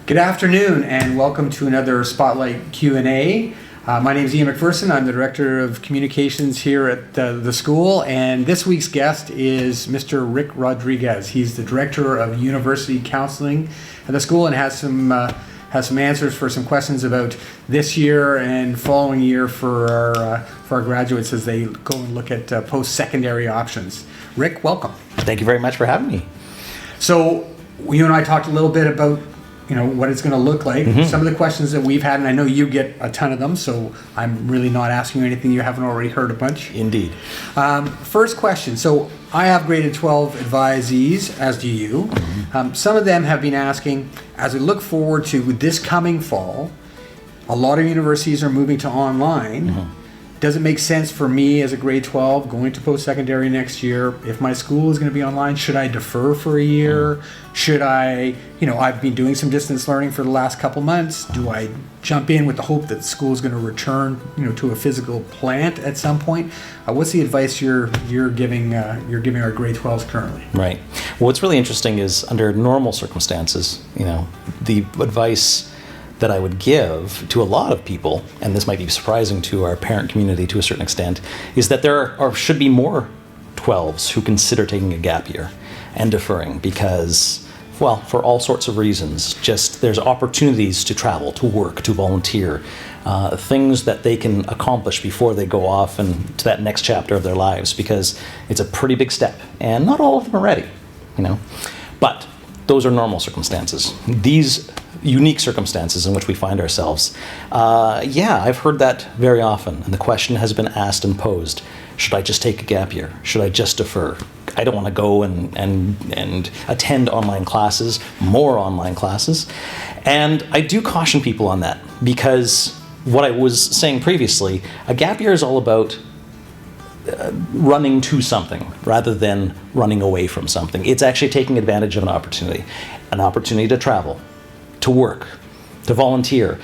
Good afternoon and welcome to another Spotlight Q&A. My name is Ian McPherson. I'm the Director of Communications here at the school, and this week's guest is Mr. Rick Rodrigues. He's the Director of University Counselling at the school and has some answers for some questions about this year and following year for our graduates as they go and look at post-secondary options. Rick, welcome. Thank you very much for having me. So you and I talked a little bit about what it's going to look like. Mm-hmm. Some of the questions that we've had, and I know you get a ton of them, so I'm really not asking you anything you haven't already heard a bunch. Indeed. First question. So I have graded 12 advisees, as do you. Mm-hmm. Some of them have been asking, as we look forward to this coming fall, a lot of universities are moving to online. Mm-hmm. Does it make sense for me as a grade 12 going to post-secondary next year? If my school is going to be online, should I defer for a year? Should I, I've been doing some distance learning for the last couple months. Do I jump in with the hope that school is going to return, to a physical plant at some point? What's the advice you're giving our grade 12s currently? Right. Well, what's really interesting is under normal circumstances, the advice that I would give to a lot of people, and this might be surprising to our parent community to a certain extent, is that there should be more 12s who consider taking a gap year and deferring because, well, for all sorts of reasons. Just there's opportunities to travel, to work, to volunteer, things that they can accomplish before they go off and to that next chapter of their lives, because it's a pretty big step, and not all of them are ready, But those are normal circumstances. These unique circumstances in which we find ourselves. I've heard that very often, and the question has been asked and posed, should I just take a gap year? Should I just defer? I don't want to go and attend online classes, more online classes. And I do caution people on that, because what I was saying previously, a gap year is all about running to something rather than running away from something. It's actually taking advantage of an opportunity to travel, to work, to volunteer,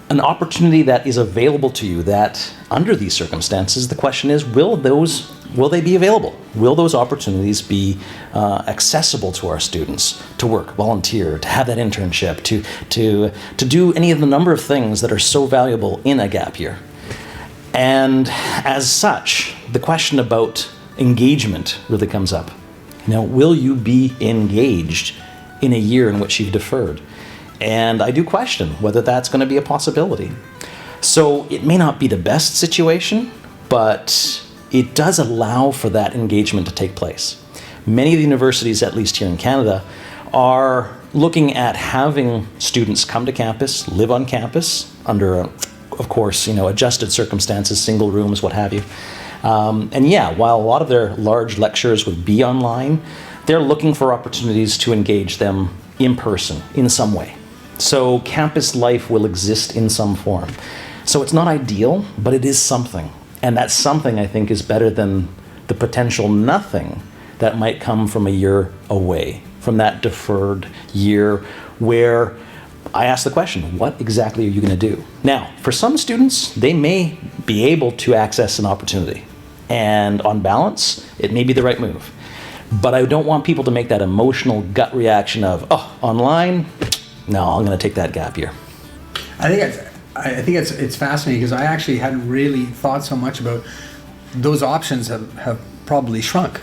an opportunity that is available to you that under these circumstances, the question is, will they be available? Will those opportunities be accessible to our students to work, volunteer, to have that internship, to do any of the number of things that are so valuable in a gap year? And as such, the question about engagement really comes up. Will you be engaged in a year in which you've deferred? And I do question whether that's going to be a possibility. So it may not be the best situation, but it does allow for that engagement to take place. Many of the universities, at least here in Canada, are looking at having students come to campus, live on campus under, of course, adjusted circumstances, single rooms, what have you. While a lot of their large lectures would be online, they're looking for opportunities to engage them in person in some way. So campus life will exist in some form. So it's not ideal, but it is something. And that something, I think, is better than the potential nothing that might come from a year away, from that deferred year where I ask the question, what exactly are you going to do? Now, for some students, they may be able to access an opportunity. And on balance, it may be the right move. But I don't want people to make that emotional gut reaction of, online? No, I'm going to take that gap year. I think it's fascinating because I actually hadn't really thought so much about those options have probably shrunk.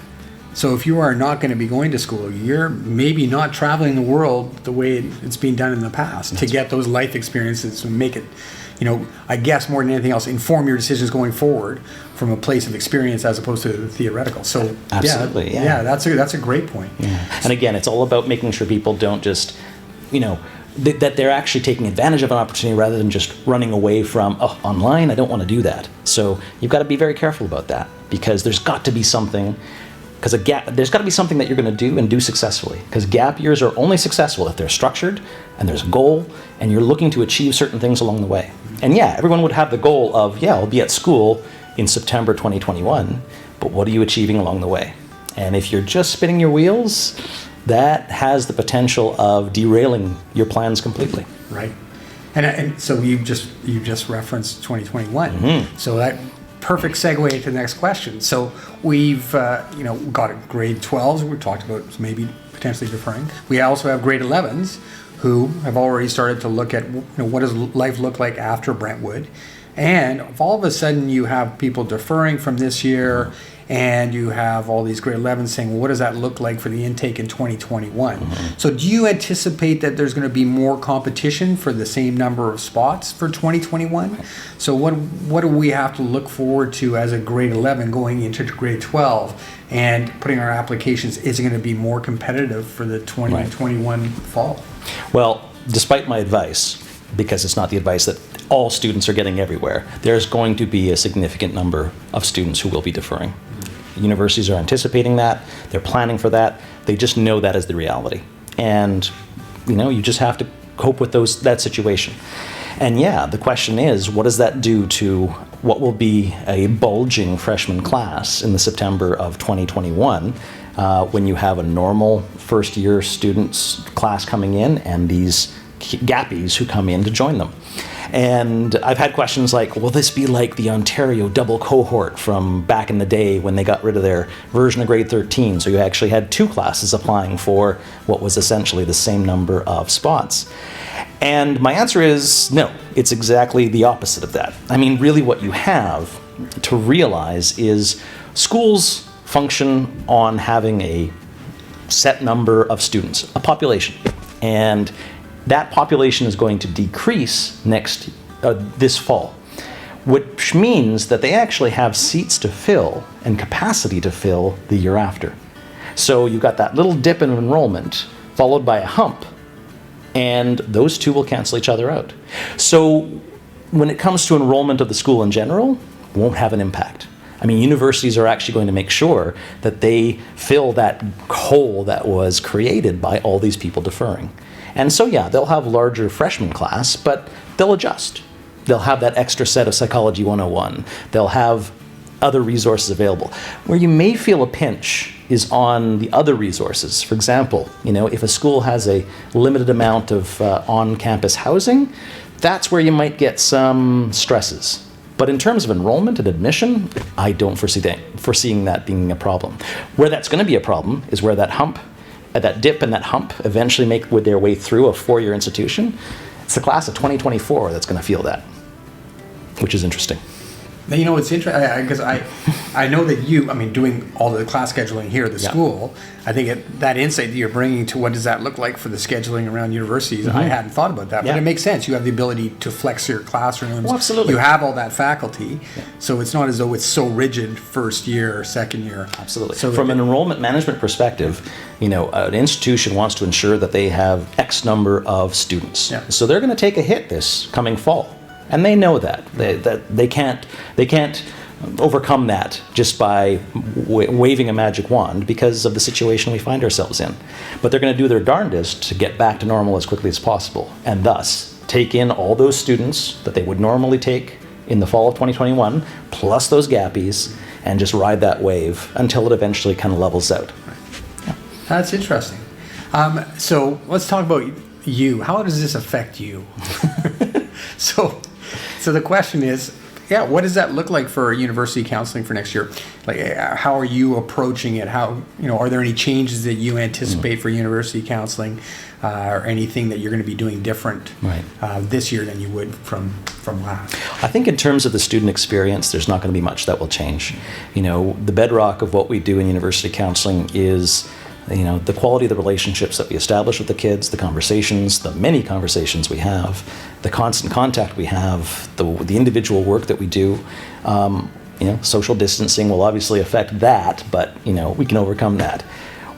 So if you are not going to be going to school, you're maybe not traveling the world the way it's been done in the past to get those life experiences and make it, I guess more than anything else, inform your decisions going forward from a place of experience as opposed to theoretical. So absolutely, yeah, that's a great point. Yeah. And again, it's all about making sure people don't just, that they're actually taking advantage of an opportunity rather than just running away from, online, I don't want to do that. So you've got to be very careful about that, because there's got to be something. Because there's got to be something that you're going to do and do successfully. Because gap years are only successful if they're structured and there's a goal and you're looking to achieve certain things along the way. And everyone would have the goal of, I'll be at school in September 2021, but what are you achieving along the way? And if you're just spinning your wheels, that has the potential of derailing your plans completely. Right. And so you just referenced 2021. Mm-hmm. So that perfect segue to the next question. So we've got a grade 12s. We've talked about maybe potentially deferring. We also have grade 11s who have already started to look at, what does life look like after Brentwood. And if all of a sudden you have people deferring from this year, and you have all these grade 11s saying, well, what does that look like for the intake in 2021? So do you anticipate that there's going to be more competition for the same number of spots for 2021? So what do we have to look forward to as a grade 11 going into grade 12 and putting our applications? Is it going to be more competitive for the 2021 fall? Well, despite my advice, because it's not the advice that all students are getting everywhere, there's going to be a significant number of students who will be deferring. Universities are anticipating that, they're planning for that, they just know that is the reality. And you just have to cope with that situation. And yeah, the question is, what does that do to what will be a bulging freshman class in the September of 2021 when you have a normal first year students class coming in and these gappies who come in to join them? And I've had questions like, will this be like the Ontario double cohort from back in the day when they got rid of their version of grade 13? So you actually had two classes applying for what was essentially the same number of spots. And my answer is no, it's exactly the opposite of that. I mean, really what you have to realize is schools function on having a set number of students, a population. And that population is going to decrease this fall, which means that they actually have seats to fill and capacity to fill the year after. So you've got that little dip in enrollment followed by a hump, and those two will cancel each other out. So when it comes to enrollment of the school in general, it won't have an impact. I mean, universities are actually going to make sure that they fill that hole that was created by all these people deferring. And so, yeah, they'll have larger freshman class, but they'll adjust. They'll have that extra set of Psychology 101. They'll have other resources available. Where you may feel a pinch is on the other resources. For example, if a school has a limited amount of on-campus housing, that's where you might get some stresses. But in terms of enrollment and admission, I don't foreseeing that being a problem. Where that's going to be a problem is where that dip and that hump eventually make their way through a four-year institution. It's the class of 2024 that's going to feel that, which is interesting. It's interesting because I know that doing all the class scheduling here at the school, I think that insight that you're bringing to what does that look like for the scheduling around universities, I hadn't thought about that, but it makes sense. You have the ability to flex your classrooms. Well, absolutely. You have all that faculty, so it's not as though it's so rigid first year or second year. Absolutely. So from an enrollment management perspective, an institution wants to ensure that they have X number of students. Yeah. So they're going to take a hit this coming fall. And they know that they can't overcome that just by waving a magic wand because of the situation we find ourselves in. But they're going to do their darndest to get back to normal as quickly as possible, and thus take in all those students that they would normally take in the fall of 2021, plus those gappies, and just ride that wave until it eventually kind of levels out. Yeah. That's interesting. So let's talk about you. How does this affect you? So the question is, what does that look like for university counseling for next year? Like, how are you approaching it? How, are there any changes that you anticipate for university counseling, or anything that you're going to be doing different this year than you would from last? I think in terms of the student experience, there's not going to be much that will change. The bedrock of what we do in university counseling is the quality of the relationships that we establish with the kids, the conversations, the many conversations we have, the constant contact we have, the individual work that we do. Social distancing will obviously affect that, but we can overcome that.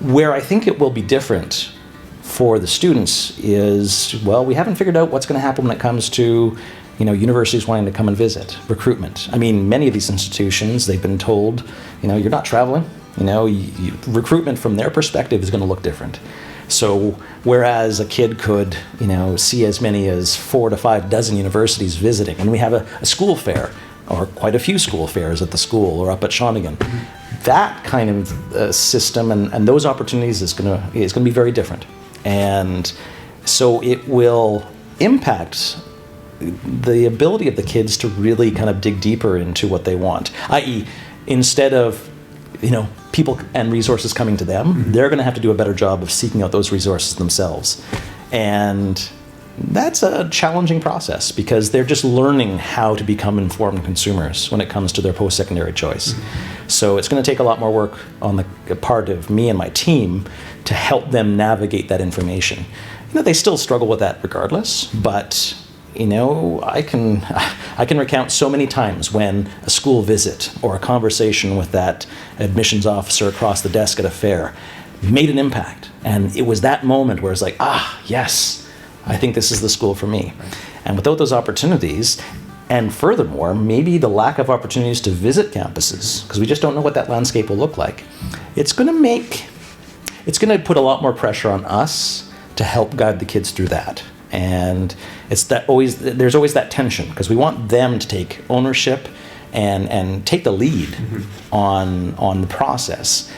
Where I think it will be different for the students is, we haven't figured out what's going to happen when it comes to universities wanting to come and visit, recruitment. I mean, many of these institutions, they've been told, you're not traveling. Recruitment from their perspective is going to look different. So whereas a kid could, see as many as 4 to 5 dozen universities visiting, and we have a school fair, or quite a few school fairs at the school or up at Shawnigan, that kind of system and those opportunities is going to be very different. And so it will impact the ability of the kids to really kind of dig deeper into what they want, i.e., instead of people and resources coming to them, they're going to have to do a better job of seeking out those resources themselves. And that's a challenging process because they're just learning how to become informed consumers when it comes to their post-secondary choice. So it's going to take a lot more work on the part of me and my team to help them navigate that information. They still struggle with that regardless, but I can recount so many times when a school visit or a conversation with that admissions officer across the desk at a fair made an impact. And it was that moment where it's like, yes, I think this is the school for me. Right. And without those opportunities, and furthermore, maybe the lack of opportunities to visit campuses, because we just don't know what that landscape will look like, it's going to put a lot more pressure on us to help guide the kids through that. And there's always that tension, because we want them to take ownership and take the lead on the process.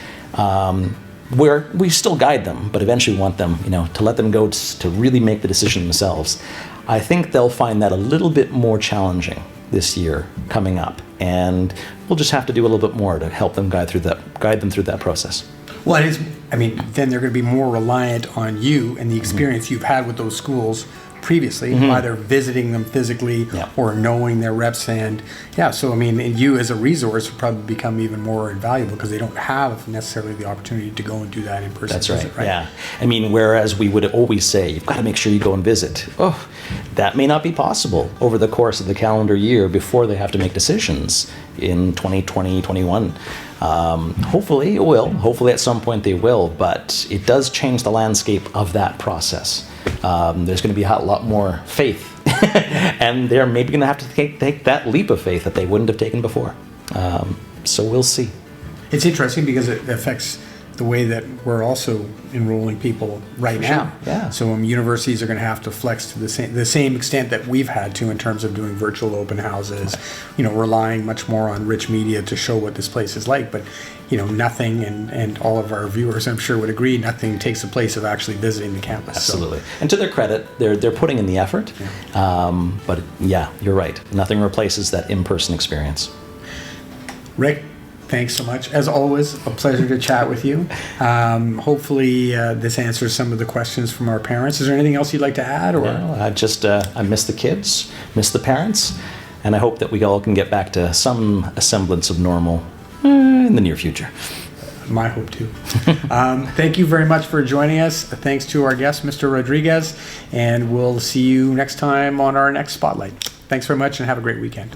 Where we still guide them, but eventually want them, to let them go to really make the decision themselves. I think they'll find that a little bit more challenging this year coming up, and we'll just have to do a little bit more to help them guide them through that process. Well, then they're going to be more reliant on you and the experience you've had with those schools previously, either visiting them physically or knowing their reps. And and you as a resource would probably become even more invaluable because they don't have necessarily the opportunity to go and do that in person. That's right. Yeah. Whereas we would always say, you've got to make sure you go and visit. Oh, that may not be possible over the course of the calendar year before they have to make decisions in 2020, 21. Hopefully it will. Hopefully at some point they will, but it does change the landscape of that process. There's going to be a lot more faith, and they're maybe going to have to take that leap of faith that they wouldn't have taken before. So we'll see. It's interesting because it affects the way that we're also enrolling people right now. Sure. Yeah. So universities are going to have to flex to the same extent that we've had to in terms of doing virtual open houses, relying much more on rich media to show what this place is like. But, nothing, and all of our viewers, I'm sure, would agree, nothing takes the place of actually visiting the campus. Absolutely. So. And to their credit, they're putting in the effort. Yeah. But you're right. Nothing replaces that in-person experience. Rick, thanks so much. As always, a pleasure to chat with you. Hopefully this answers some of the questions from our parents. Is there anything else you'd like to add? Or? No, I miss the kids, miss the parents, and I hope that we all can get back to some semblance of normal in the near future. My hope too. Thank you very much for joining us. Thanks to our guest, Mr. Rodrigues, and we'll see you next time on our next Spotlight. Thanks very much and have a great weekend.